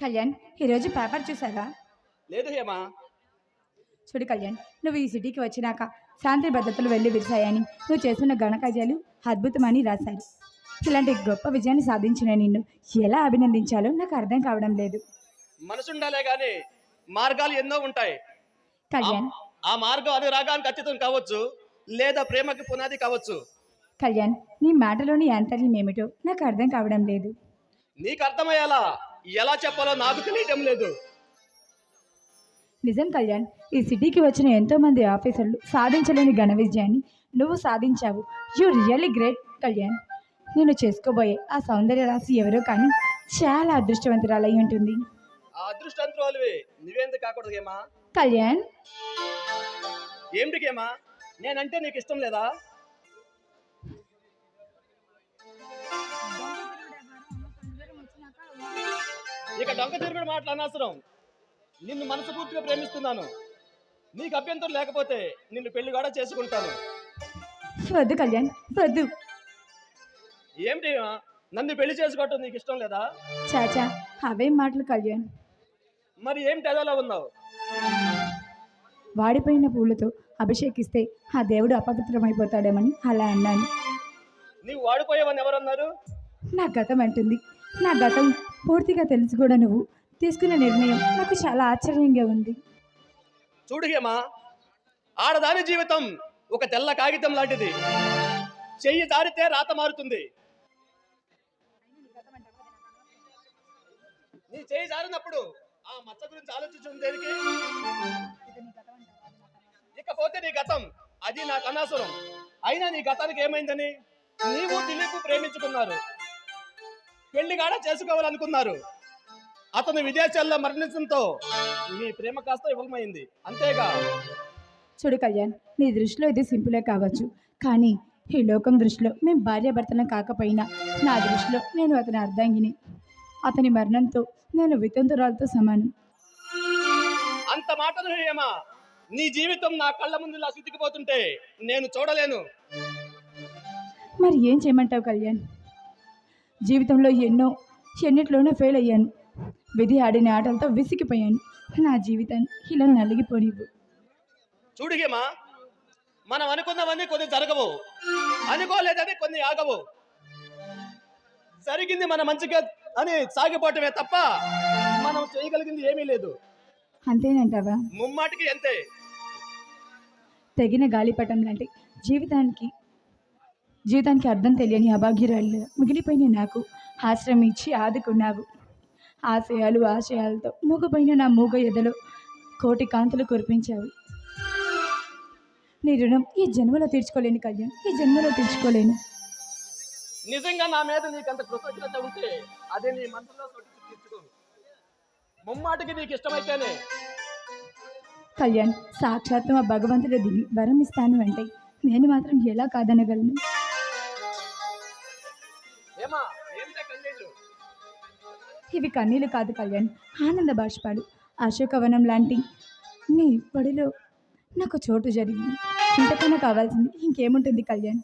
కళ్యాణ్, ఈరోజు పేపర్ చూసావా? లేదు హేమా. చూడు కళ్యాణ్, నువ్వు ఈ సిటీకి వచ్చినాక శాంతి భద్రతలు వెళ్ళి విరిశాయని, నువ్వు చేస్తున్న ఘనకార్యాలు అద్భుతమని రాశారు. ఇలాంటి గొప్ప విజయాన్ని సాధించిన నిన్ను ఎలా అభినందించాలో నాకు అర్థం కావడం లేదు. మనసుండాలే గాని మార్గాలు ఎన్నో ఉంటాయి. కళ్యాణ్, ఆ మార్గం అనురాగానికి అతీతం కావచ్చు, లేదా ప్రేమకి పునాది కావచ్చు. కళ్యాణ్, నీ మాటలోని ఆంతర్యం ఏమిటో నాకు అర్థం కావడం లేదు. నీకు అర్థమయ్యేలా ఎలా చెప్పాలో నాకు తెలియటం లేదు. నిజం కళ్యాణ్, ఈ సిటీకి వచ్చిన ఎంతో మంది ఆఫీసర్లు సాధించలేని ఘన విజయాన్ని నువ్వు సాధించావు. You really great Kalyan. నేను చేసుకోబోయే ఆ సౌందర్య రాశి ఎవరో కానీ చాలా అదృష్టవంతురాలై ఉంటుంది. ఆ అదృష్టవంతురాలివి నువ్వేందుకు కాకూడదు హేమా? కళ్యాణ్, ఏమిటి హేమా, నేనంటే నీకు ఇష్టం లేదా? ఇక డొంక తిరుగుడు మాటలు అనవసరం. నిన్ను మనస్ఫూర్తిగా ప్రేమిస్తున్నాను. నీకు అభ్యంతరం లేకపోతే నిన్ను పెళ్లి కూడా చేసుకుంటాను. వద్దు కళ్యాణ్, వద్దు. ఏమిటి హేమా, నన్ను పెళ్లి చేసుకోవటం నీకు ఇష్టం లేదా? చాచా, అవేం మాటలు కళ్యాణ్. మరి ఏమిటి అదోలా ఉన్నావు? వాడిపోయిన పూలతో అభిషేకిస్తే ఆ దేవుడు అపవిత్రమైపోతాడేమని అలా అన్నాను. నీవు వాడిపోయావని ఎవరన్నారు? నా గతం అంటుంది. నా గతం పూర్తిగా తెలుసు కూడా నువ్వు తీసుకున్న నిర్ణయం నాకు చాలా ఆశ్చర్యంగా ఉంది. చూడు హేమా, ఆడదాని జీవితం ఒక తెల్ల కాగితం లాంటిది. చెయ్యి జారితే రాత మారుతుంది. నీ చెయ్యి జారినప్పుడు ఆ మచ్చ గురించి ఆలోచించడం దేనికి? ఇకపోతే నీ గతం, అది నాకు అనవసరం. అయినా నీ గతానికి ఏమైందని? నీవు దిలీప్ ప్రేమించుకున్నారు, పెళ్లి కూడా చేసుకోవాలనుకున్నారు. అతను విదేశాల్లో మరణించడంతో నీ ప్రేమ కాస్త విఫలమైంది, అంతేగా? చూడు కళ్యాణ్, నీ దృష్టిలో ఇది సింపులే కావచ్చు, కానీ ఈ లోకం దృష్టిలో మేము భార్యాభర్తలం కాకపోయినా నా దృష్టిలో నేను అతని అర్ధాంగిని. అతని మరణంతో నేను వితంతురాలతో సమానం. అంత మాటలు హేమా, నీ జీవితం నా కళ్ళ ముందు ఇలా సిద్ధికిపోతుంటే నేను చూడలేను. మరి ఏం చేయమంటావు కళ్యాణ్? జీవితంలో ఎన్నిట్లోనూ ఫెయిల్ అయ్యాను. విధి ఆడిన ఆటలతో విసిగిపోయాను. నా జీవితాన్ని ఇలా నలిగిపోనివ్వు. చూడు హేమా, మనం అనుకున్నవన్నీ కొన్ని జరగవు, అనుకోలేదని కొన్ని ఆగవు. జరిగింది మన మంచిగా అని సాగిపోవటమే తప్ప మనం చేయగలిగింది ఏమీ లేదు. అంతేనంటావా? ముమ్మాటికి అంతే. తెగిన గాలిపటం లాంటి జీవితానికి అర్థం తెలియని అభాగ్యురాలు మిగిలిపోయిన నాకు ఆశ్రయం ఇచ్చి ఆదుకున్నావు. ఆశయాలతో మూగపోయిన నా మూగ ఎదలో కోటి కాంతులు కురిపించావు. నీ రుణం ఈ జన్మలో తీర్చుకోలేను కళ్యాణ్, ఈ జన్మలో తీర్చుకోలేను. నిజంగా నా మీద నీకంత కృతజ్ఞత ఉంటే అదే నీ మనసులో తీర్చుకో. ముమ్మాటికి నీకు ఇష్టమైతేనే. కళ్యాణ్, సాక్షాత్తు మా భగవంతుడు దిగి వరం ఇస్తాను అంటే నేను మాత్రం ఎలా కాదనగలను? ఇవి కన్నీళ్ళు కాదు కళ్యాణ్, ఆనంద బాష్పాలు. అశోకవనం లాంటి నీ పడిలో నాకు చోటు జరిగింది. ఇంతకన్నా కావాల్సింది ఇంకేముంటుంది కళ్యాణ్?